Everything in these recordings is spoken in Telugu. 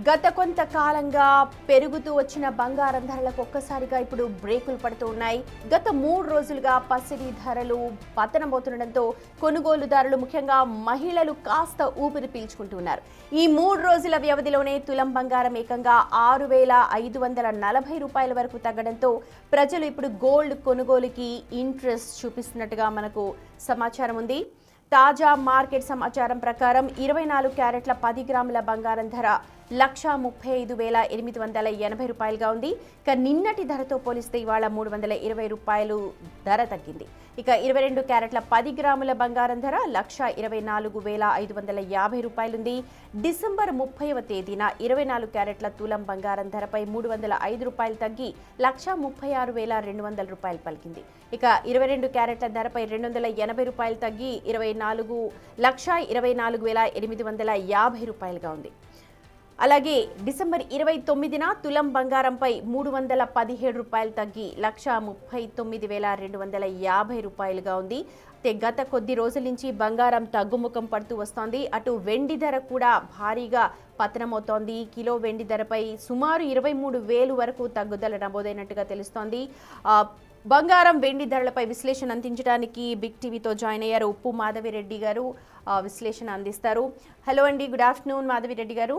గత కొంతకాలంగా పెరుగుతూ వచ్చిన బంగారం ధరలకు ఒక్కసారిగా ఇప్పుడు బ్రేకులు పడుతూ ఉన్నాయి. గత 3 రోజులుగా పసిడి ధరలు పతనమవుతుండటంతో కొనుగోలుదారులు ముఖ్యంగా మహిళలు కాస్త ఊపిరి పీల్చుకుంటున్నారు. ఈ 3 రోజుల వ్యవధిలోనే తులం బంగారం ఏకంగా 6,540 రూపాయల వరకు తగ్గడంతో ప్రజలు ఇప్పుడు గోల్డ్ కొనుగోలుకి ఇంట్రెస్ట్ చూపిస్తున్నట్టుగా మనకు సమాచారం ఉంది. తాజా మార్కెట్ సమాచారం ప్రకారం 24 క్యారెట్ల 10 గ్రాముల బంగారం ధర 1,35,880 రూపాయలుగా ఉంది. ఇక నిన్నటి ధరతో పోలిస్తే ఇవాళ 320 రూపాయలు ధర తగ్గింది. ఇక 22 క్యారెట్ల 10 గ్రాముల బంగారం ధర 1,24,550 రూపాయలుంది. డిసెంబర్ 30వ తేదీన 24 క్యారెట్ల తులం బంగారం ధరపై 305 రూపాయలు తగ్గి 1,36,200 రూపాయలు పలికింది. ఇక 22 క్యారెట్ల ధరపై 280 రూపాయలు తగ్గి 1,24,850 రూపాయలుగా ఉంది. అలాగే డిసెంబర్ 29న తులం బంగారంపై 317 రూపాయలు తగ్గి 1,39,250 రూపాయలుగా ఉంది. గత కొద్ది రోజుల నుంచి బంగారం తగ్గుముఖం పడుతూ వస్తోంది. అటు వెండి ధర కూడా భారీగా పతనమవుతోంది. కిలో వెండి ధరపై సుమారు 23,000 వరకు తగ్గుదల నమోదైనట్టుగా తెలుస్తోంది. బంగారం వెండి ధరలపై విశ్లేషణ అందించడానికి బిగ్ టీవీతో జాయిన్ అయ్యారు ఉప్పు మాధవిరెడ్డి గారు. విశ్లేషణ అందిస్తారు. హలో అండి, గుడ్ ఆఫ్టర్నూన్ మాధవిరెడ్డి గారు.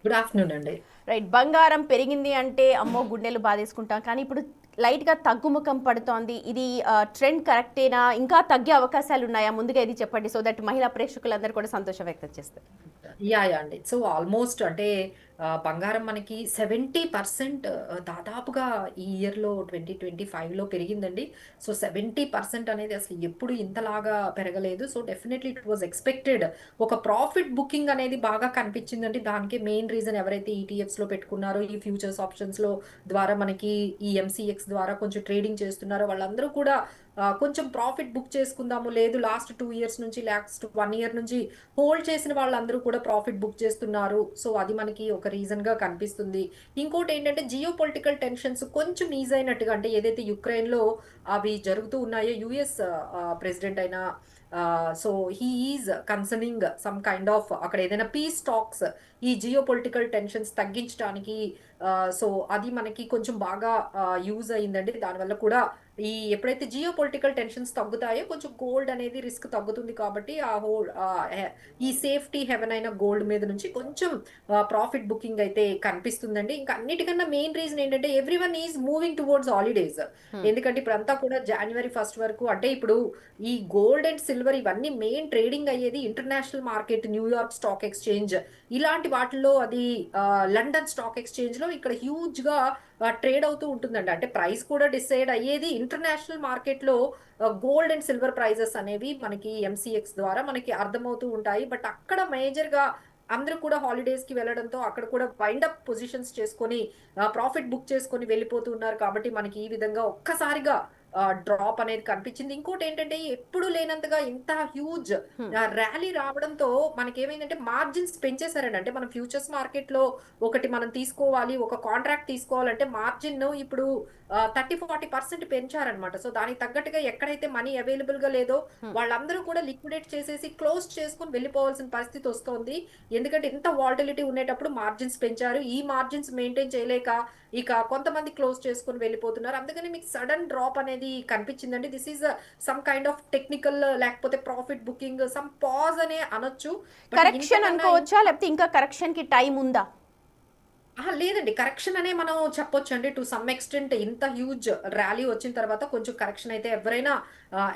గుడ్ ఆఫ్టర్నూన్ అండి. రైట్, బంగారం పెరిగింది అంటే అమ్మో గుండెలు బాధేసుకుంటాం, కానీ ఇప్పుడు లైట్గా తగ్గుముఖం పడుతోంది. ఇది ట్రెండ్ కరెక్టేనా? ఇంకా తగ్గే అవకాశాలు ఉన్నాయా? ముందుగా ఇది చెప్పండి, సో దట్ మహిళా ప్రేక్షకులందరూ కూడా సంతోషం వ్యక్తం చేస్తారు. యా అండి. సో ఆల్మోస్ట్ అంటే బంగారం మనకి 70% దాదాపుగా ఈ ఇయర్‌లో 2025లో పెరిగిందండి. సో 70% అనేది అసలు ఎప్పుడు ఇంతలాగా పెరగలేదు. So definitely it was expected. ఒక ప్రాఫిట్ బుకింగ్ అనేది బాగా కనిపించిందండి. దానికి మెయిన్ రీజన్ ఎవరైతే ఈటీఎఫ్స్‌లో పెట్టుకున్నారో, ఈ ఫ్యూచర్స్ ఆప్షన్స్‌లో ద్వారా మనకి ఈ ఎంసీఎక్స్ ద్వారా కొంచెం ట్రేడింగ్ చేస్తున్నారో వాళ్ళందరూ కూడా కొంచెం ప్రాఫిట్ బుక్ చేసుకుందాము, లేదు లాస్ట్ 2 ఇయర్స్ నుంచి, లాస్ట్ 1 ఇయర్ నుంచి హోల్డ్ చేసిన వాళ్ళందరూ కూడా ప్రాఫిట్ బుక్ చేస్తున్నారు. సో అది మనకి ఒక రీజన్‌గా కనిపిస్తుంది. ఇంకోటి ఏంటంటే జియో పొలిటికల్ టెన్షన్స్ కొంచెం ఈజ్ అయినట్టుగా, అంటే ఏదైతే యుక్రెయిన్‌లో అవి జరుగుతూ ఉన్నాయో, యూఎస్ ప్రెసిడెంట్ అయిన so he is concerning some kind of అక్కడ ఏదైనా పీస్ టాక్స్ ఈ జియో పొలిటికల్ టెన్షన్స్ తగ్గించడానికి. సో అది మనకి కొంచెం బాగా యూజ్ అయిందండి. దానివల్ల కూడా ఈ ఎప్పుడైతే జియో పొలిటికల్ టెన్షన్స్ తగ్గుతాయో కొంచెం గోల్డ్ అనేది రిస్క్ తగ్గుతుంది. కాబట్టి ఈ సేఫ్టీ హెవెన్ అయిన గోల్డ్ మీద నుంచి కొంచెం ప్రాఫిట్ బుకింగ్ అయితే కనిపిస్తుందండి. ఇంకా అన్నిటికన్నా మెయిన్ రీజన్ ఏంటంటే everyone is moving towards holidays. ఎందుకంటే ఇప్పుడంతా కూడా January 1st వరకు, అంటే ఇప్పుడు ఈ గోల్డ్ అండ్ సిల్వర్ ఇవన్నీ మెయిన్ ట్రేడింగ్ అయ్యేది international market, New York stock exchange ఇలాంటి వాటిల్లో, అది లండన్ స్టాక్ ఎక్స్చేంజ్ లో ఇక్కడ హ్యూజ్ గా ట్రేడ్ అవుతూ ఉంటుందండి. అంటే ప్రైస్ కూడా డిసైడ్ అయ్యేది ఇంటర్నేషనల్ మార్కెట్ లో. గోల్డ్ అండ్ సిల్వర్ ప్రైజెస్ అనేవి మనకి ఎంసీఎక్స్ ద్వారా మనకి అర్థమవుతూ ఉంటాయి. బట్ అక్కడ మేజర్ గా అందరూ కూడా హాలిడేస్ కి వెళ్ళడంతో అక్కడ కూడా వైండ్ అప్ పొజిషన్స్ చేసుకొని ప్రాఫిట్ బుక్ చేసుకొని వెళ్ళిపోతూ ఉన్నారు. కాబట్టి మనకి ఈ విధంగా ఒక్కసారిగా డ్రాప్ అనేది కనిపించింది. ఇంకోటి ఏంటంటే ఎప్పుడు లేనంతగా ఇంత హ్యూజ్ ర్యాలీ రావడంతో మనకి ఏమైందంటే మార్జిన్స్ పెంచేశారండి. అంటే మనం ఫ్యూచర్స్ మార్కెట్ లో ఒకటి మనం తీసుకోవాలి, ఒక కాంట్రాక్ట్ తీసుకోవాలంటే మార్జిన్ ఇప్పుడు 30-40% పెంచారనమాట. సో దానికి తగ్గట్టుగా ఎక్కడైతే మనీ అవైలబుల్ గా లేదో వాళ్ళందరూ కూడా లిక్విడేట్ చేసేసి క్లోజ్ చేసుకుని వెళ్ళిపోవాల్సిన పరిస్థితి వస్తుంది. ఎందుకంటే ఇంత వాల్టిలిటీ ఉండేటప్పుడు మార్జిన్స్ పెంచారు. ఈ మార్జిన్స్ మెయింటైన్ చేయలేక ఇక కొంతమంది క్లోజ్ చేసుకుని వెళ్ళిపోతున్నారు. అందుకని మీకు సడన్ డ్రాప్ అనేది కనిపించిందండి. This is some kind of technical, లేకపోతే ప్రాఫిట్ బుకింగ్, సమ్ పాజ్ అనే అనొచ్చు. కరెక్షన్ అనుకోవచ్చా, లేకపోతే ఇంకా కరెక్షన్ కి టైం ఉందా? లేదండి, కరెక్షన్ అనే మనం చెప్పొచ్చు అండి. టు సమ్ ఎక్స్టెంట్ ఇంత హ్యూజ్ ర్యాలీ వచ్చిన తర్వాత కొంచెం కరెక్షన్ అయితే ఎవరైనా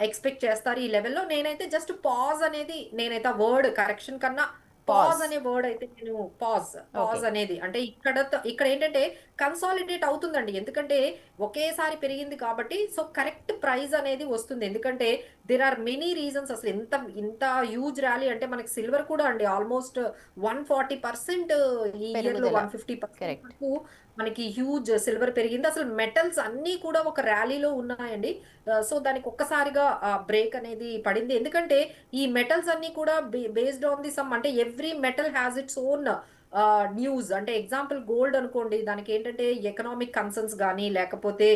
ఎక్స్పెక్ట్ చేస్తారు ఈ లెవెల్లో. నేనైతే జస్ట్ పాజ్ అనేది, నేనైతే వర్డ్ కరెక్షన్ కన్నా పాజ్ అనే వర్డ్ అయితే నేను పాజ్ అనేది, అంటే ఇక్కడ ఏంటంటే కన్సాలిడేట్ అవుతుందండి. ఎందుకంటే ఒకేసారి పెరిగింది కాబట్టి సో కరెక్ట్ ప్రైస్ అనేది వస్తుంది. ఎందుకంటే దేర్ ఆర్ మెనీ రీజన్స్. అసలు ఇంత హ్యూజ్ ర్యాలీ అంటే మనకి సిల్వర్ కూడా అండి ఆల్మోస్ట్ 140% ఈ ఇయర్ లో 150% వరకు మనకి హ్యూజ్ సిల్వర్ పెరిగింది. అసలు మెటల్స్ అన్ని కూడా ఒక ర్యాలీలో ఉన్నాయండి. సో దానికి ఒక్కసారిగా బ్రేక్ అనేది పడింది. ఎందుకంటే ఈ మెటల్స్ అన్ని కూడా బేస్డ్ ఆన్ ది సమ్, అంటే every metal has its own news అంటే ఎగ్జాంపుల్ గోల్డ్ అనుకోండి. దానికి ఏంటంటే ఎకనామిక్ కన్సర్న్స్ గానీ, లేకపోతే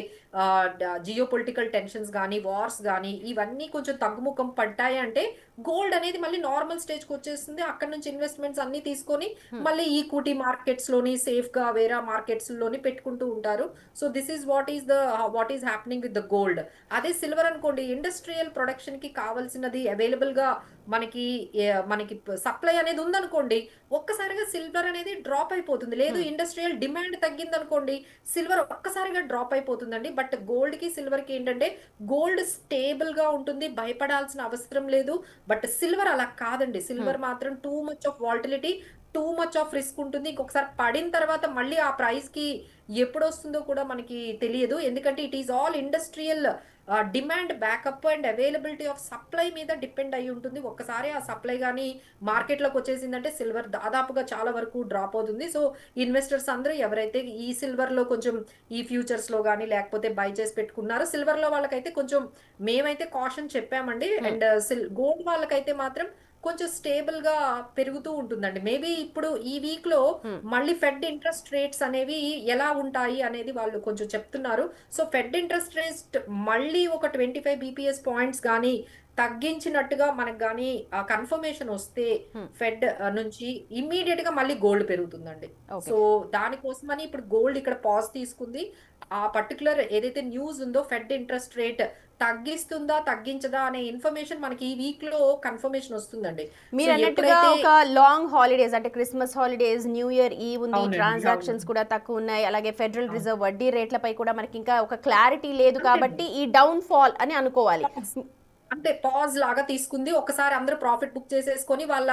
జియో పొలిటికల్ టెన్షన్స్ గానీ, వార్స్ గానీ ఇవన్నీ కొంచెం తగ్గుముఖం పట్టాయి అంటే గోల్డ్ అనేది మళ్ళీ నార్మల్ స్టేజ్‌కి వచ్చేస్తుంది. అక్కడి నుంచి ఇన్వెస్ట్‌మెంట్స్ అన్నీ తీసుకొని హ్మ్. మళ్ళీ ఈక్విటీ మార్కెట్స్‌లోని సేఫ్‌గా వేరే మార్కెట్స్‌లోని పెట్టుకుంటూ ఉంటారు. So, this is what is happening with the gold. అదే సిల్వర్ అనుకోండి ఇండస్ట్రియల్ ప్రొడక్షన్‌కి కావాల్సినది అవైలబుల్‌గా మనకి మనకి సప్లై అనేది ఉందనుకోండి, ఒక్కసారిగా సిల్వర్ అనేది డ్రాప్ అయిపోతుంది. లేదు హ్మ్. ఇండస్ట్రియల్ డిమాండ్ తగ్గిందనుకోండి, సిల్వర్ ఒక్కసారిగా డ్రాప్ అయిపోతుందండి. బట్ గోల్డ్‌కి, సిల్వర్‌కి ఏంటంటే గోల్డ్ స్టేబుల్‌గా ఉంటుంది. భయపడాల్సిన అవసరం లేదు. బట్ సిల్వర్ అలా కాదండి. హ్మ్. సిల్వర్ మాత్రం two much of volatility, two much of risk ఉంటుంది. ఇంకొకసారి పడిన తర్వాత మళ్ళీ ఆ ప్రైస్‌కి ఎప్పుడొస్తుందో కూడా మనకి తెలియదు. ఎందుకంటే it is all industrial demand backup and availability of supply మీద డిపెండ్ అయ్యి ఉంటుంది. ఒక్కసారి ఆ సప్లై గాని మార్కెట్‌లోకి వచ్చేసిందంటే సిల్వర్ దాదాపుగా చాలా వరకు డ్రాప్ అవుతుంది. సో, ఇన్వెస్టర్స్ అందరూ ఎవరైతే ఈ సిల్వర్‌లో కొంచెం ఈ ఫ్యూచర్స్‌లో గాని లేకపోతే బై చేసి పెట్టుకున్నారో సిల్వర్‌లో వాళ్ళకైతే కొంచెం మేమైతే కాషన్ చెప్పామండి. హ్మ్. అండ్ గోల్డ్ వాళ్ళకైతే మాత్రం కొంచెం స్టేబుల్‌గా పెరుగుతూ ఉంటుందండి. మేబీ ఇప్పుడు ఈ వీక్‌లో హ్మ్. మళ్ళీ ఫెడ్ ఇంట్రెస్ట్ రేట్స్ అనేవి ఎలా ఉంటాయి అనేది వాళ్ళు కొంచెం చెప్తున్నారు. సో, ఫెడ్ ఇంట్రెస్ట్ రేట్ మళ్ళీ ఒక 25 బీపీఎస్ పాయింట్స్ గాని తగ్గించినట్టుగా మనకు గాని కన్ఫర్మేషన్ వస్తే హ్మ్. ఫెడ్ నుంచి ఇమ్మీడియేట్‌గా మళ్ళీ గోల్డ్ పెరుగుతుందండి. ఓకే. సో, దానికోసమని ఇప్పుడు గోల్డ్ ఇక్కడ పాజ్ తీసుకుంది. ఆ పర్టిక్యులర్ ఏదైతే న్యూస్ ఉందో ఫెడ్ ఇంట్రెస్ట్ రేట్ తగ్గిస్తుందా? తగ్గించదా? అనే ఇన్ఫర్మేషన్ మనకి ఈ వీక్‌లో కన్ఫర్మేషన్ వస్తుందండి. సో, మీరన్నట్టుగా ఎప్పుడైతే ఒక లాంగ్ హాలిడేస్ అంటే క్రిస్మస్ హాలిడేస్, న్యూ ఇయర్ ఈవ్ ఉంది. అవునండి. అవును. ట్రాన్సాక్షన్స్ కూడా తక్కువున్నాయి. అలాగే ఫెడరల్ అవును. రిజర్వ్ వడ్డీ రేట్లపై కూడా మనకింకా ఒక క్లారిటీ లేదు అంతేండి. కాబట్టి ఈ డౌన్ ఫాల్ అని అనుకోవాలి. పాజ్. అంటే పాజ్ లాగా తీసుకుంది. ఒక్కసారి అందరూ ప్రాఫిట్ బుక్ చేసేసుకొని వాళ్ళ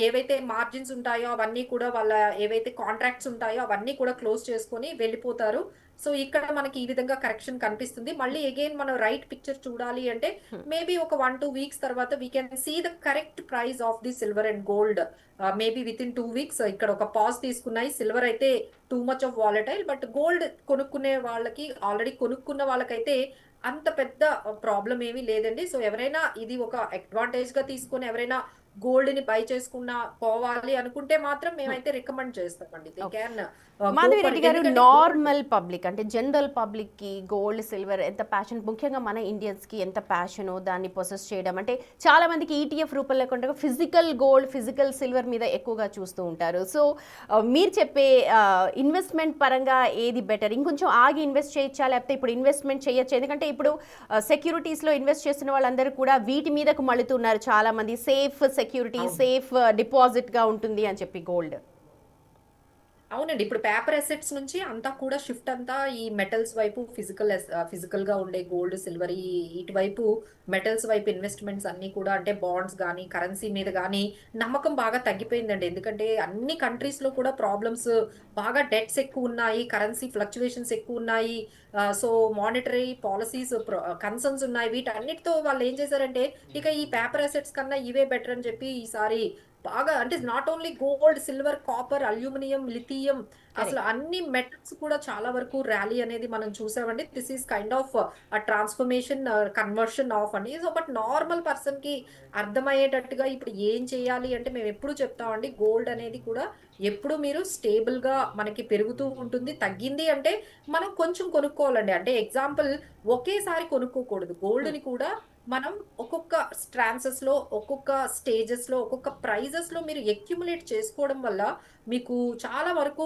ఏవైతే మార్జిన్స్ ఉంటాయో అవన్నీ కూడా వాళ్ళ ఏవైతే కాంట్రాక్ట్స్ ఉంటాయో అవన్నీ కూడా క్లోజ్ చేసుకొని వెళ్ళిపోతారు. సో, ఇక్కడ మనకి ఈ విధంగా కరెక్షన్ కనిపిస్తుంది. మళ్ళీ అగైన్ మనం రైట్ పిక్చర్ చూడాలి అంటే హ్మ్. మేబీ ఒక 1, 2 వీక్స్ తర్వాత we can see the correct price of the silver and gold. Maybe within 2 weeks ఇక్కడ ఒక పాజ్ తీసుకున్నాయి. సిల్వర్ అయితే too much of volatile. But gold కొనుక్కునే వాళ్ళకి ఆల్రెడీ కొనుక్కున్న వాళ్ళకైతే అంత పెద్ద ప్రాబ్లమ్ ఏమీ లేదండి. సో, ఎవరైనా ఇది ఒక అడ్వాంటేజ్‌గా తీసుకొని ఎవరైనా గోల్డ్‌ని బై చేసుకున్న పోవాలి అనుకుంటే మాత్రం హ్మ్. మేమైతే రికమెండ్ చేస్తామండి. They okay. Can go Madhavi for Reddy it. గారు, ఎందుకంటే గోల్డ్ నార్మల్ పబ్లిక్ అంటే జనరల్ పబ్లిక్‌కి గోల్డ్, సిల్వర్ ఎంత ప్యాషన్, ముఖ్యంగా మన ఇండియన్స్‌కి ఎంత ప్యాషనో దాన్ని పొసెస్ చేయడం అంటే చాలా మందికి ఈటీఎఫ్ రూపంలో కాకుండా ఫిజికల్ గోల్డ్, ఫిజికల్ సిల్వర్ మీద ఎక్కువగా చూస్తూ ఉంటారు. సో, మీరు చెప్పే ఇన్వెస్ట్‌మెంట్ పరంగా ఏది బెటర్? ఇంకొంచెం ఆగి ఇన్వెస్ట్ చేయొచ్చా? లేకపోతే ఇప్పుడు ఇన్వెస్ట్‌మెంట్ చేయొచ్చా? ఎందుకంటే ఇప్పుడు సెక్యూరిటీస్‌లో ఇన్వెస్ట్ చేస్తున్న వాళ్ళందరూ కూడా వీటి మీదకు మళ్ళుతున్నారు చాలామంది. సేఫ్ సెక్యూరిటీ, అవును. సేఫ్ డిపాజిట్‌గా ఉంటుంది అని చెప్పి గోల్డ్. అవునండి. ఇప్పుడు పేపర్ అసెట్స్ నుంచి అంతా కూడా షిఫ్ట్ అంతా ఈ మెటల్స్ వైపు ఫిజికల్‌గా ఉండే గోల్డ్, సిల్వర్ ఇటువైపు మెటల్స్ వైపు ఇన్వెస్ట్‌మెంట్స్ అన్నీ కూడా అంటే బాండ్స్ గాని, కరెన్సీ మీద గాని నమ్మకం బాగా తగ్గిపోయిందండి. ఎందుకంటే అన్ని కంట్రీస్‌లో కూడా ప్రాబ్లమ్స్ బాగా డెట్స్ ఎక్కువున్నాయి. కరెన్సీ ఫ్లక్చుయేషన్స్ ఎక్కువున్నాయి. సో, మానిటరీ పాలిసీస్ కన్సర్న్స్ ఉన్నాయి. వీటన్నిటితో వాళ్ళేం చేశారంటే ఇక ఈ పేపర్ అసెట్స్ కన్నా ఇవే బెటర్ అని చెప్పి ఈసారి బాగా అంటే not only gold, silver, copper, aluminium, lithium అసలు కరెక్ట్. అన్ని మెటల్స్ కూడా చాలా వరకు ర్యాలీ అనేది మనం చూసామండి. This is kind of transformation conversion of అని. సో, బట్ నార్మల్ పర్సన్‌కి అర్థమయ్యేటట్టుగా ఇప్పుడు ఏం చేయాలి అంటే మేమెప్పుడు చెప్తామండి గోల్డ్ అనేది కూడా ఎప్పుడు మీరు స్టేబుల్‌గా మనకి పెరుగుతూ ఉంటుంది. తగ్గింది అంటే మనం కొంచెం కొనుక్కోవాలండి. అంటే ఎగ్జాంపుల్ ఒకేసారి కొనుక్కోకూడదు. హ్మ్. గోల్డ్‌ని కూడా మనం ఒక్కొక్క ట్రాన్సెస్‌లో, ఒక్కొక్క స్టేజెస్‌లో, ఒక్కొక్క ప్రైజెస్‌లో మీరు అక్యుములేట్ చేసుకోవడం వల్ల మీకు చాలా వరకు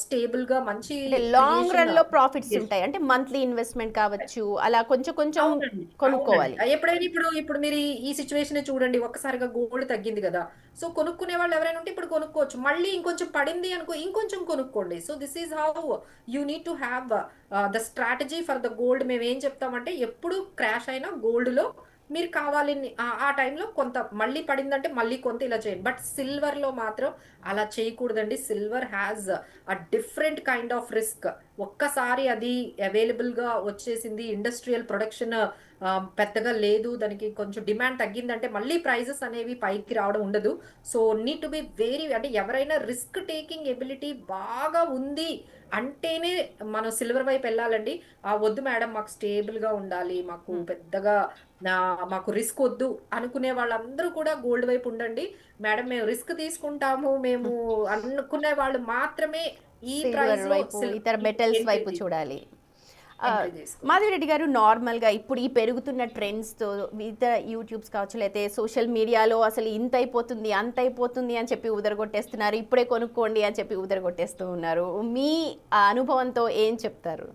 స్టేబుల్‌గా మంచి అంటే లాంగ్ క్రియేషన్ రన్‌లో ప్రాఫిట్స్ ఉంటాయి. అంటే మంత్లీ ఇన్వెస్ట్‌మెంట్ కావచ్చు. అలా కొంచెం కొంచెం అవునండి. అవునండి. కొనుక్కోవాలి. ఎప్పుడైనా ఇప్పుడు మీరు ఈ సిట్యుయేషనే చూడండి. ఒక్కసారిగా గోల్డ్ తగ్గింది గదా! సో, కొనుక్కునే వాళ్ళు ఎవరైనా ఉంటే ఇప్పుడు కొనుక్కోవచ్చు. మళ్ళీ ఇంకొంచెం పడింది అనుకో ఇంకొంచెం కొనుక్కోండి. So, this is how you need to have the strategy for the gold. మేమేం చెప్తామంటే ఎప్పుడు క్రాష్ అయినా గోల్డ్‌లో మీరు కావాలని ఆ టైంలో కొంత మళ్ళీ పడిందంటే మళ్ళీ కొంత ఇలా చేయండి. బట్ సిల్వర్‌లో మాత్రం అలా చేయకూడదండి. Silver has different kind of risk. ఒక్కసారి అది అవైలబుల్‌గా వచ్చేసింది. ఇండస్ట్రియల్ ప్రొడక్షన్ పెద్దగా లేదు. దానికి కొంచెం డిమాండ్ తగ్గిందంటే మళ్ళీ ప్రైజెస్ అనేవి పైకి రావడం ఉండదు. So, need to be very అంటే ఎవరైనా రిస్క్ టేకింగ్ ఎబిలిటీ బాగా ఉంది అంటేనే మనం సిల్వర్ వైపు ఎళ్ళాలండి. వద్దు మేడం మాకు స్టేబుల్‌గా ఉండాలి. మాకు హ్మ్. పెద్దగా మాకు రిస్క్ వద్దు అనుకునే వాళ్ళందరూ కూడా గోల్డ్ వైపు ఉండండి. మేడం మేము రిస్క్ తీసుకుంటాము, మేము అనుకునే వాళ్ళు మాత్రమే ఈ సిల్వర్ ప్రైస్‌లో వైపు, ఇతర మెటల్స్ వైపు చూడాలి. ఎంట్రీ చేసుకోవాలి. మాధవిరెడ్డి గారు, నార్మల్గా ఇప్పుడు ఈ పెరుగుతున్న ట్రెండ్స్తో ఇతర యూట్యూబ్స్ కావచ్చు, లేకపోతే సోషల్ మీడియాలో అసలు ఇంత అయిపోతుంది అంత అయిపోతుంది అని చెప్పి ఉదరగొట్టేస్తున్నారు, ఇప్పుడే కొనుక్కోండి అని చెప్పి ఉదరగొట్టేస్తూ ఉన్నారు. మీ అనుభవంతో ఏం చెప్తారు?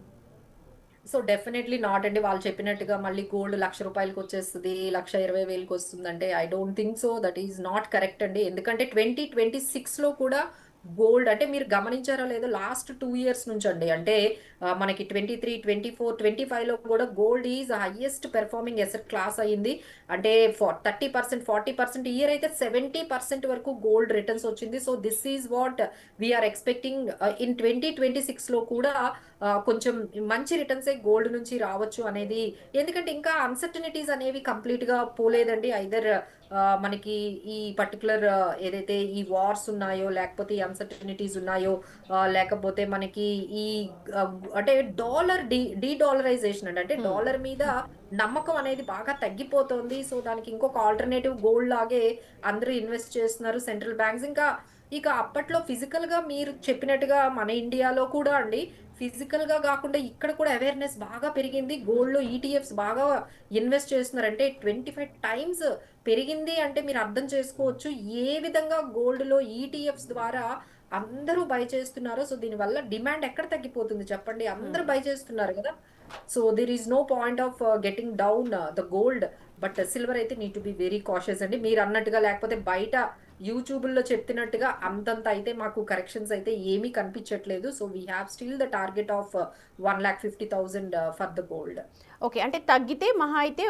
సో డెఫినెట్లీ నాట్ అండి. వాళ్ళు చెప్పినట్టుగా మళ్ళీ గోల్డ్ ₹1,00,000కి వచ్చేస్తది, 1,20,000కి వస్తుందంటే I don't think so. That is not correct అండి. ఎందుకంటే 2026లో కూడా గోల్డ్ అంటే మీరు గమనించారో లేదో లాస్ట్ 2 ఇయర్స్ నుంచండి. అంటే మనకి 23, 24, 25లో కూడా gold is highest performing asset class అయింది. అంటే 30%, 40% ఈ ఇయర్ అయితే 70% వరకు గోల్డ్ రిటర్న్స్ వచ్చింది. So this is what we are expecting in 2026లో కూడా కొంచెం మంచి రిటర్న్సే గోల్డ్ నుంచి రావచ్చు అనేది. ఎందుకంటే ఇంకా అన్సర్టనిటీస్ అనేవి కంప్లీట్‌గా పోలేదండి. ఐదర్ మనకి ఈ పర్టిక్యులర్ ఏదైతే ఈ వార్స్ ఉన్నాయో, లేకపోతే ఈ అన్సర్టనిటీస్ ఉన్నాయో, లేకపోతే మనకి ఈ అంటే డాలర్ డీడాలరైజేషన్ అండి. అంటే డాలర్ మీద నమ్మకం అనేది బాగా తగ్గిపోతోంది. సో దానికి ఇంకొక ఆల్టర్‌నేటివ్ గోల్డ్ లాగే అందరూ ఇన్వెస్ట్ చేస్తున్నారు సెంట్రల్ బ్యాంక్స్. ఇక అప్పట్లో ఫిజికల్‌గా మీరు చెప్పినట్టుగా మన ఇండియాలో కూడా అండి, ఫిజికల్‌గా గాకుండా ఇక్కడ కూడా అవేర్‌నెస్ బాగా పెరిగింది. గోల్డ్‌లో ఈటీఎఫ్స్ బాగా ఇన్వెస్ట్ చేస్తున్నారు. అంటే 25 టైమ్స్ పెరిగింది అంటే మీరు అర్థం చేసుకోవచ్చు. ఏ విధంగా గోల్డ్‌లో ఈటీఎఫ్స్ ద్వారా అందరూ బై చేస్తున్నారో. సో దీనివల్ల డిమాండ్ ఎక్కడ తగ్గిపోతుంది చెప్పండి? అందరూ బై చేస్తున్నారు గదా! So there is no point of getting down the gold. But silver అయితే need to be very cautious అండి. మీరన్నట్టుగా లేకపోతే బయట యూట్యూబుల్లో చెప్తున్నట్టుగా అంతంత అయితే మాకు కరెక్షన్స్ అయితే ఏమీ కనిపించట్లేదు. So we have still the target of 1,50,000 for the gold. Okay. అంటే తగ్గితే మహా అయితే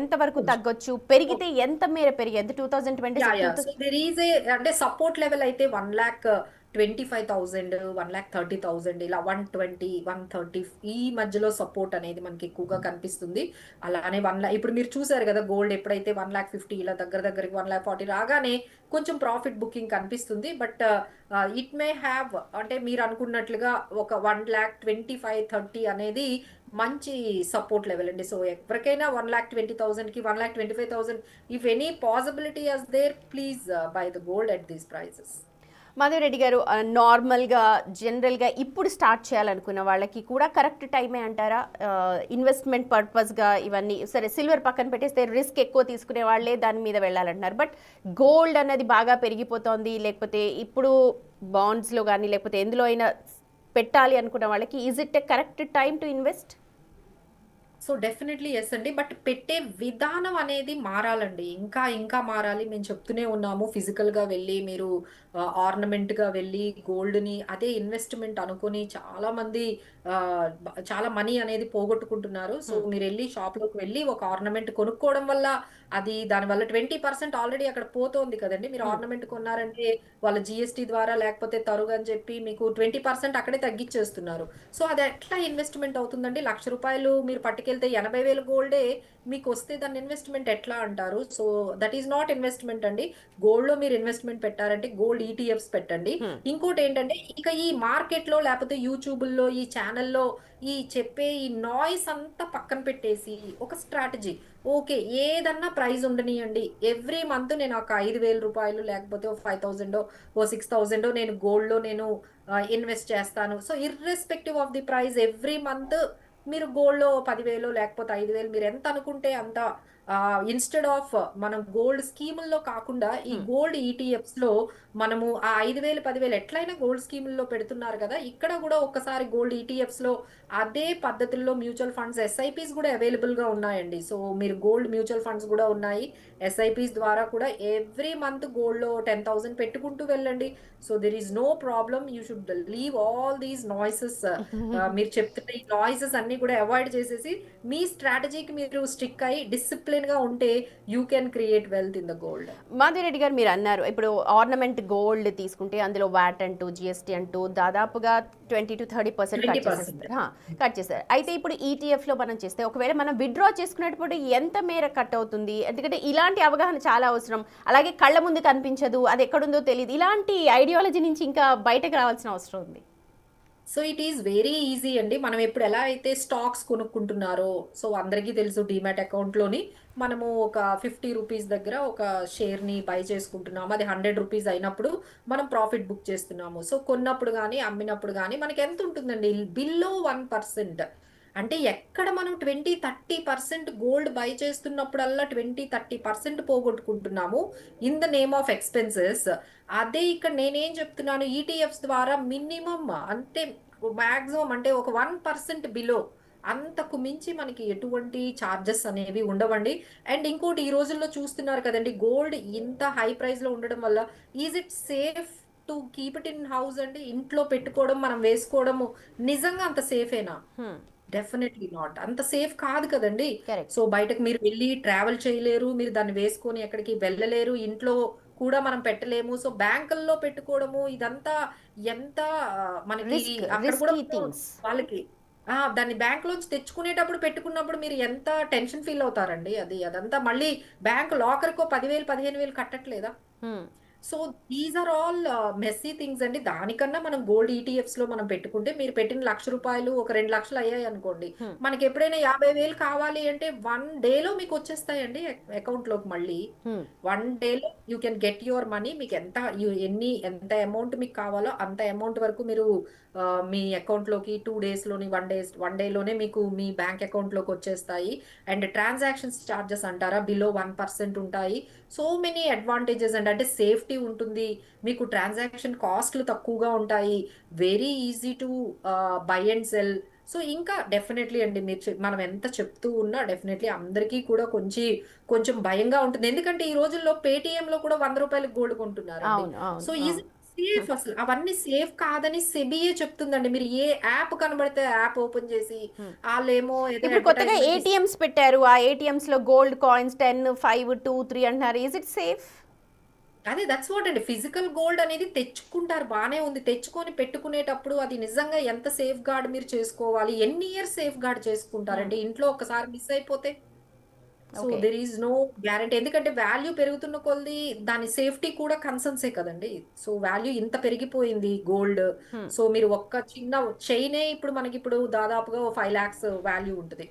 ఎంత వరకు తగ్గొచ్చు? పెరిగితే ఎంత మేర పెరిగేది? 2026 సో దేర్ ఈజ్ ఏ అంటే సపోర్ట్ లెవెల్ అయితే 1,25,000, 1,30,000 ఇలా 120, 130 ఈ మధ్యలో సపోర్ట్ అనేది మనకి ఎక్కువగా కనిపిస్తుంది. అలానే ఇప్పుడు మీరు చూసారు కదా గోల్డ్ ఎప్పుడైతే 1,50,000 ఇలా దగ్గరకి 1,40,000 రాగానే కొంచెం ప్రాఫిట్ బుకింగ్ కనిపిస్తుంది. బట్ ఇట్ మే హ్యావ్ అంటే మీరు అనుకున్నట్లుగా ఒక 1,25,000, 30 అనేది మంచి సపోర్ట్ లెవెల్ అండి. సో ఎవరికైనా 1,20,000కి 1,25,000 if any possibility is there please buy the gold at these prices. Madhavi Reddy గారు, నార్మల్గా జనరల్గా ఇప్పుడు స్టార్ట్ చేయాలనుకున్న వాళ్ళకి కూడా కరెక్ట్ టైమే అంటారా? ఇన్వెస్ట్మెంట్ పర్పస్గా ఇవన్నీ సరే, సిల్వర్ పక్కన పెట్టేస్తే రిస్క్ ఎక్కువ తీసుకునే వాళ్ళే దాని మీద వెళ్ళాలంటున్నారు. బట్ గోల్డ్ అనేది బాగా పెరిగిపోతోంది, లేకపోతే ఇప్పుడు బాండ్స్లో కానీ లేకపోతే ఎందులో అయినా పెట్టాలి అనుకున్న వాళ్ళకి is it a correct time to invest? So definitely yes అండి. బట్ పెట్టే విధానం అనేది మారాలండి. ఇంకా మారాలి. మేము చెప్తూనే ఉన్నాము. ఫిజికల్‌గా వెళ్ళి మీరు ఆర్నమెంట్‌గా వెళ్ళి గోల్డ్‌ని అదే ఇన్వెస్ట్‌మెంట్ అనుకోని చాలామంది చాలా మనీ అనేది పోగొట్టుకుంటున్నారు. సో మీరెళ్లి షాప్‌లోకి వెళ్ళి ఒక ఆర్నమెంట్ కొనుక్కోవడం వల్ల దానివల్ల 20% ఆల్రెడీ అక్కడ పోతోంది కదండీ! మీరు ఆర్నమెంట్ కొన్నారంటే వాళ్ళ జీఎస్టీ ద్వారా లేకపోతే తరుగని చెప్పి మీకు 20% అక్కడే తగ్గిచ్చేస్తున్నారు. సో అది ఎట్లా ఇన్వెస్ట్‌మెంట్ అవుతుందండి? ₹1,00,000 మీరు పట్టుకెళ్తే 80,000 గోల్డే మీకొస్తే దాన్ని ఇన్వెస్ట్‌మెంట్ ఎట్లా అంటారు? So that is not investment అండి. గోల్డ్‌లో మీరు ఇన్వెస్ట్‌మెంట్ పెట్టారంటే గోల్డ్ ఈటీఎఫ్స్ పెట్టండి. ఇంకోటేంటంటే ఇక ఈ మార్కెట్‌లో లేకపోతే యూట్యూబుల్లో, ఈ ఛానెల్‌లో ఈ చెప్పే ఈ నాయిస్ అంతా పక్కన పెట్టేసి ఒక స్ట్రాటజీ. ఓకే. ఏదన్నా ప్రైజ్ ఉండనియండి. ఎవ్రీ మంత్ నేను ఒక ₹5,000 లేకపోతే ఓ 5,000 ఓ 6,000 నేను గోల్డ్‌లో ఇన్వెస్ట్ చేస్తాను. So irrespective of the price every month మీరు గోల్డ్‌లో 10,000 లేకపోతే 5,000 మీరెంత అనుకుంటే అంత ఇన్‌స్టెడ్ ఆఫ్ మనం గోల్డ్ స్కీముల్లో కాకుండా ఈ గోల్డ్ ఈటీఎఫ్స్‌లో మనము ఆ 5,000, 10,000 ఎట్లైనా గోల్డ్ స్కీముల్లో పెడుతున్నారు కదా! ఇక్కడ గూడా ఒక్కసారి గోల్డ్ ఈటీఎఫ్స్‌లో అదే పద్ధతుల్లో మ్యూచువల్ ఫండ్స్, ఎస్ఐపీస్ గూడా అవైలబుల్‌గా ఉన్నాయండి. సో మీరు గోల్డ్ మ్యూచువల్ ఫండ్స్ గూడా ఉన్నాయి. ఎస్ఐపీస్ ద్వారా కూడా ఎవ్రీ మంత్ గోల్డ్‌లో 10,000 పెట్టుకుంటూ వెళ్ళండి. So there is no problem. You should leave all these noises. మీరు చెప్తున్న ఈ నాయిసెస్ అన్నీ కూడా అవాయిడ్ చేసేసి మీ స్ట్రాటజీకి మీరు స్టిక్ అయ్యి డిసిప్లిన్‌గా ఉంటే you can create wealth in the gold. Madhavi Reddy గారు, మీరు అన్నారు ఇప్పుడు ఆర్నమెంట్ గోల్డ్ తీసుకుంటే అందులో వ్యాట్ అంటూ జీఎస్టీ అంటూ దాదాపుగా 20-30% కట్ చేస్తారు. అయితే ఇప్పుడు ఈటీఎఫ్లో మనం చేస్తే ఒకవేళ మనం విత్డ్రా చేసుకునేటప్పుడు ఎంత మేర కట్ అవుతుంది? ఎందుకంటే ఇలాంటి అవగాహన చాలా అవసరం. అలాగే కళ్ళ ముందు కనిపించదు, అది ఎక్కడుందో తెలియదు. ఇలాంటి ఐడియాలజీ నుంచి ఇంకా బయటకు రావాల్సిన అవసరం ఉంది. So it is very easy అండి. మనం ఇప్పుడు ఎలా అయితే స్టాక్స్ కొనుక్కుంటున్నారో, సో అందరికీ తెలుసు డీమ్యాట్ అకౌంట్‌లోని మనము ఒక 50 రూపీస్ దగ్గర ఒక షేర్‌ని బై చేసుకుంటున్నాము. అది 100 రూపీస్ అయినప్పుడు మనం ప్రాఫిట్ బుక్ చేస్తున్నాము. సో కొన్నప్పుడు గాని, అమ్మినప్పుడు గాని మనకెంత ఉంటుందండి? బిలో 1%. అంటే ఎక్కడ మనం 20, 30% గోల్డ్ బై చేస్తున్నప్పుడల్లా 20, 30% పోగొట్టుకుంటున్నాము in the name of expenses. అదే ఇక్కడ నేనేం చెప్తున్నాను ఈటీఎఫ్స్ ద్వారా మినిమమ్ అంతే మాక్సిమం అంటే ఒక 1% బిలో అంతకు మించి మనకి ఎటువంటి చార్జెస్ అనేవి ఉండవండి. అండ్ ఇంకోటి ఈ రోజుల్లో చూస్తున్నారు కదండి గోల్డ్ ఇంత హై ప్రైస్ లో ఉండడం వల్ల is it safe to keep it in house అండి? ఇంట్లో పెట్టుకోవడం మనం వేసుకోవడము నిజంగా అంత సేఫేనా? Definitely not. అంత సేఫ్ కాదు కదండీ! So, correct. బయటకి మీరు వెళ్లి ట్రావెల్ చేయలేరు. మీరు దాన్ని వేసుకొని ఎక్కడికి వెళ్ళలేరు. ఇంట్లో కూడా మనం పెట్టలేము. సో, బ్యాంకుల్లో పెట్టుకోవడము ఇదంతా ఎంత మనకి అక్కడ కూడా రిస్కీ మనం థింగ్స్. వాళ్ళకి దాన్ని బ్యాంక్‌లోంచి తెచ్చుకునేటప్పుడు పెట్టుకున్నప్పుడు మీరు ఎంత టెన్షన్ ఫీల్ అవుతారండి అది. అదంతా మళ్ళీ బ్యాంక్ లాకర్‌కో 10,000, 15,000 కట్టట్లేదా? So these are all messy things అండి. దానికన్నా మనం గోల్డ్ ఈటీఎఫ్స్‌లో మనం పెట్టుకుంటే మీరు పెట్టిన రూ. 1,00,000 ఒక 2,00,000 అయ్యాయనుకోండి. మనకెప్పుడైనా 50,000 కావాలి అంటే 1 డేలో మీకొచ్చేస్తాయండి అకౌంట్‌లోకి మళ్ళీ. 1 డేలో you can get your money. మీకెంత ఎంత అమౌంట్ మీకు కావాలో అంత అమౌంట్ వరకు మీరు మీ అకౌంట్‌లోకి 2 డేస్‌లోని 1 డేలోనే మీకు మీ బ్యాంక్ అకౌంట్‌లోకి వచ్చేస్తాయి. అండ్ ట్రాన్సాక్షన్స్ చార్జెస్ అంటారా బిలో 1% ఉంటాయి. సో మెనీ అడ్వాంటేజెస్ అండి. అంటే సేఫ్టీ ఉంటుంది. మీకు ట్రాన్సాక్షన్ కాస్ట్‌లు తక్కువగా ఉంటాయి. Very easy to buy and cell. So ఇంకా డెఫినెట్‌లీ అండి మీరు మనం ఎంత చెప్తూ ఉన్నా డెఫినెట్‌లీ అందరికీ కూడా కొంచెం భయంగా ఉంటుంది. ఎందుకంటే ఈ రోజుల్లో పేటీఎంలో కూడా రూ. 100 గోల్డ్ కొంటున్నారండి. అవును, అవును, సో ఈజ్ అవును. ఇట్ సేఫ్ అసలు? అవన్నీ సేఫ్ కాదని సెబీయే చెప్తుందండి. మీరు ఏ యాప్ కనబడితే యాప్ ఓపెన్ చేసి ఆళ్ళేమో ఏదో ఇప్పుడు కొత్తగా అడ్వర్టైజ్‌మెంట్ ఏటీఎంస్ పెట్టారు. ఆ ఏటీఎంస్ లో గోల్డ్ కాయిన్స్ 10, 5, 2, 3 అంటున్నారు. Is it safe? అదే దట్స్ వాట్ అండి. ఫిజికల్ గోల్డ్ అనేది తెచ్చుకుంటారు బానే ఉంది. తెచ్చుకొని పెట్టుకునేటప్పుడు అది నిజంగా ఎంత సేఫ్ గార్డ్ మీరు చేసుకోవాలి? ఎన్ని ఇయర్స్ సేఫ్ గార్డ్ చేసుకుంటారండి? ఇంట్లో ఒక్కసారి మిస్ అయిపోతే? So okay. There is no guarantee. ఎందుకంటే వాల్యూ పెరుగుతున్న కొలది దాని సేఫ్టీ కూడా కన్సర్న్సే కదండీ! సో వాల్యూ ఇంత పెరిగిపోయింది గోల్డ్. సో మీరు ఒక్క చిన్న చైనే ఇప్పుడు మనకిప్పుడు దాదాపుగా ఓ 5,00,000 వాల్యూ ఉంటది.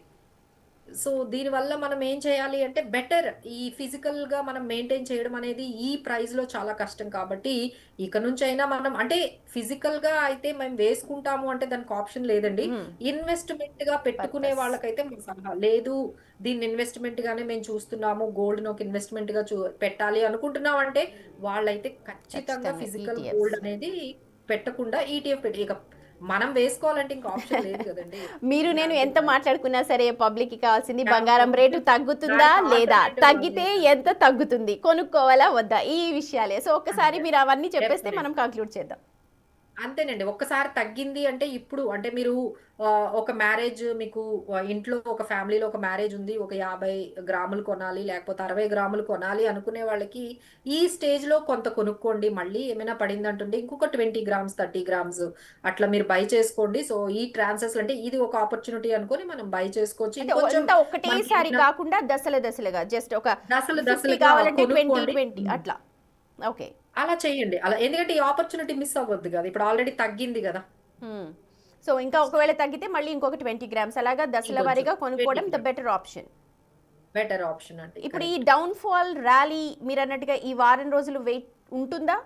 సో దీనివల్ల మనం ఏం చేయాలి అంటే బెటర్ ఈ ఫిజికల్‌గా మనం మెయింటైన్ చేయడం అనేది ఈ ప్రైస్‌లో చాలా కష్టం కాబట్టి, ఇక నుంచైనా మనం అంటే ఫిజికల్‌గా అయితే మేము వేసుకుంటాము అంటే దానికి ఆప్షన్ లేదండి. ఇన్వెస్ట్‌మెంట్‌గా పెట్టుకునే పర్పస్. వాళ్ళకైతే మా సలహా. లేదు దీన్ని ఇన్వెస్ట్‌మెంట్‌గానే మేము చూస్తున్నాము. గోల్డ్‌ని ఒక ఇన్వెస్ట్‌మెంట్‌గా పెట్టాలి అనుకుంటున్నామంటే వాళ్ళైతే ఖచ్చితంగా ఖచ్చితంగా ఫిజికల్ ఈటీఎఫ్స్. గోల్డ్ అనేది పెట్టకుండా ఈటీఎఫ్ ఇక మనం వేసుకోవాలంటే ఇంక ఆప్షన్ లేదు గదండీ! మీరు నేను బ్యాంకులు ఎంత మాట్లాడుకున్నా సరే పబ్లిక్‌కి కావాల్సింది బంగారం అవును. రేటు తగ్గుతుందా? దానికి లేదా? ఆల్టర్‌నేటివ్ అదే తగ్గితే కదండీ. ఎంత తగ్గుతుంది? కొనుక్కోవాలా? వద్దా? ఈ విషయాలే. సో ఒక్కసారి అంతే. మీరు అవన్నీ చెప్పేస్తే డెఫినెట్. మనం కంక్లూడ్ చేద్దాం. అంతేనండి. ఒక్కసారి తగ్గింది అంటే ఇప్పుడు అంటే మీరు ఒక మ్యారేజ్ మీకు ఇంట్లో ఒక ఫ్యామిలీలో ఒక మ్యారేజ్ ఉంది. ఒక 50 గ్రాములు కొనాలి, లేకపోతే 60 గ్రాములు కొనాలి అనుకునే వాళ్ళకి ఈ స్టేజ్‌లో కొంత కొనుక్కోండి. మళ్ళీ ఏమైనా పడిందంటుంటే ఇంకొక 20 గ్రామ్స్, 30 గ్రామ్స్ అట్లా మీరు బై చేసుకోండి. సో ఈ ట్రాన్సాక్షన్ అంటే ఇది ఒక ఆపర్చునిటీ అనుకోని మనం బై చేసుకోవచ్చు. అంటే ఇంకొంచెం అంతా ఒకటేసారి మనకేమైనా కాకుండా దశలుగా జస్ట్ ఒక దశలు 50 కావాలంటే 20, కొనుక్కోండి. 20 అట్లా. ఓకే. అలా చేయండి. అలా ఎందుకంటే ఈ ఆపర్చునిటీ మిస్ అవ్వద్దు గదా! ఇప్పుడు ఆల్రెడీ తగ్గింది గదా! హ్మ్. సో ఇంకా ఒకవేళ తగ్గితే మళ్ళీ ఇంకొక 20 గ్రామ్స్ అలాగా దశల ఇంకొంచెం వారీగా 20 కొనుక్కోవడం the grams. Better option. Better option అండి. ఇప్పుడు ఈ కరెక్ట్. డౌన్ ఫాల్ ర్యాలీ మీరన్నట్టుగా ఈ వారం రోజులు వెయిట్ ఉంటుందా?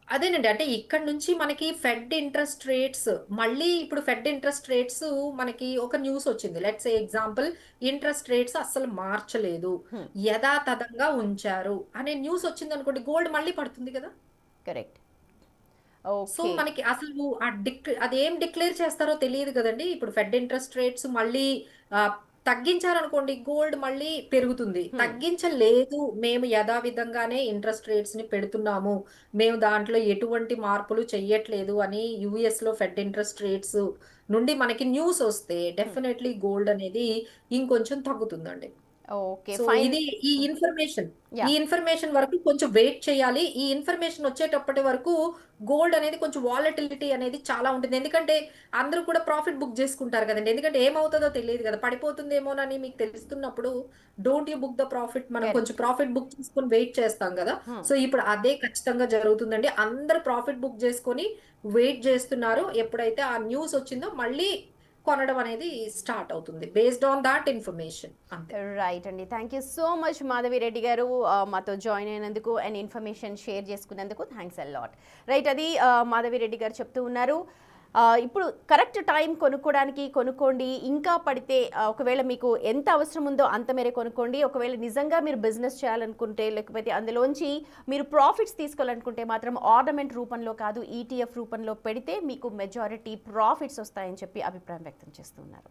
అదేనండి. అంటే ఇక్కడి నుంచి మనకి ఫెడ్ ఇంట్రెస్ట్ రేట్స్ మళ్ళీ ఇప్పుడు ఫెడ్ ఇంట్రెస్ట్ రేట్స్ మనకి ఒక న్యూస్ వచ్చింది. Let's say example interest rates అస్సలు మార్చలేదు. హ్మ్. యథాతథంగా ఉంచారు అనే న్యూస్ వచ్చిందనుకోండి గోల్డ్ మళ్ళీ పడుతుంది కదా! కరెక్ట్. So okay. మనకి అసలు అదేం డిక్లేర్ చేస్తారో తెలియదు కదండీ! ఇప్పుడు ఫెడ్ ఇంట్రెస్ట్ రేట్స్ మళ్ళీ ఆహ్, తగ్గించారనుకోండి గోల్డ్ మళ్ళీ పెరుగుతుంది. హ్మ్. తగ్గించలేదు మేము యథావిధంగానే ఇంట్రెస్ట్ రేట్స్‌ని పెడుతున్నాము. మేము దాంట్లో ఎటువంటి మార్పులు చెయ్యట్లేదు అని యూఎస్‌లో ఫెడ్ ఇంట్రెస్ట్ రేట్స్ నుండి మనకి న్యూస్ ఒస్తే హ్మ్. డెఫినైట్‌లీ గోల్డ్ అనేది ఇంకొంచెం తగ్గుతుందండి. ఓకే. So fine. ఇది ఈ ఇన్ఫర్మేషన్ ఈ యాహ్! ఇన్ఫర్మేషన్ వరకు కొంచెం వెయిట్ చేయాలి. ఈ ఇన్ఫర్మేషన్ వచ్చేటప్పటి వరకు గోల్డ్ అనేది కొంచెం వాలటిలిటీ అనేది చాలా ఉంటుంది. ఎందుకంటే అందరూ కూడా ప్రాఫిట్ బుక్ చేసుకుంటారు కదండీ. ఎందుకంటే ఏమవుతదో తెలియదు కదా! పడిపోతుందేమోనని మీకు తెలుస్తున్నప్పుడు don't you book the profit. మనం కొంచెం కరెక్ట్. ప్రాఫిట్ బుక్ చేసుకొని వెయిట్ చేస్తాం కదా! హ్మ్. సో ఇప్పుడు అదే ఖచ్చితంగా జరుగుతుందండి. అందరూ ప్రాఫిట్ బుక్ చేసుకొని వెయిట్ చేస్తున్నారు. ఎప్పుడైతే ఆ న్యూస్ వచ్చిందో మళ్ళీ కొనడం అనేది స్టార్ట్ అవుతుంది. బేస్డ్ ఆన్ థాట్ ఇన్ఫర్మేషన్ అంతే. రైట్ అండి. Thank you so much Madhavi Reddy గారు, మాతో జాయిన్ అయినందుకు అండ్ ఇన్ఫర్మేషన్ షేర్ చేసుకున్నందుకు థ్యాంక్స్ ఎ లాట్. రైట్, అది మాధవిరెడ్డి గారు చెప్తూ ఉన్నారు. ఇప్పుడు కరెక్ట్ టైం కొనుక్కోవడానికి కొనుక్కోండి. ఇంకా పడితే ఒకవేళ మీకు ఎంత అవసరం ఉందో అంత మేరే కొనుక్కోండి. ఒకవేళ నిజంగా మీరు బిజినెస్ చేయాలనుకుంటే, లేకపోతే అందులోంచి మీరు ప్రాఫిట్స్ తీసుకోవాలనుకుంటే మాత్రం ఆర్నమెంట్ రూపంలో కాదు, ఈటీఎఫ్ రూపంలో పెడితే మీకు మెజారిటీ ప్రాఫిట్స్ వస్తాయని చెప్పి అభిప్రాయం వ్యక్తం చేస్తున్నారు.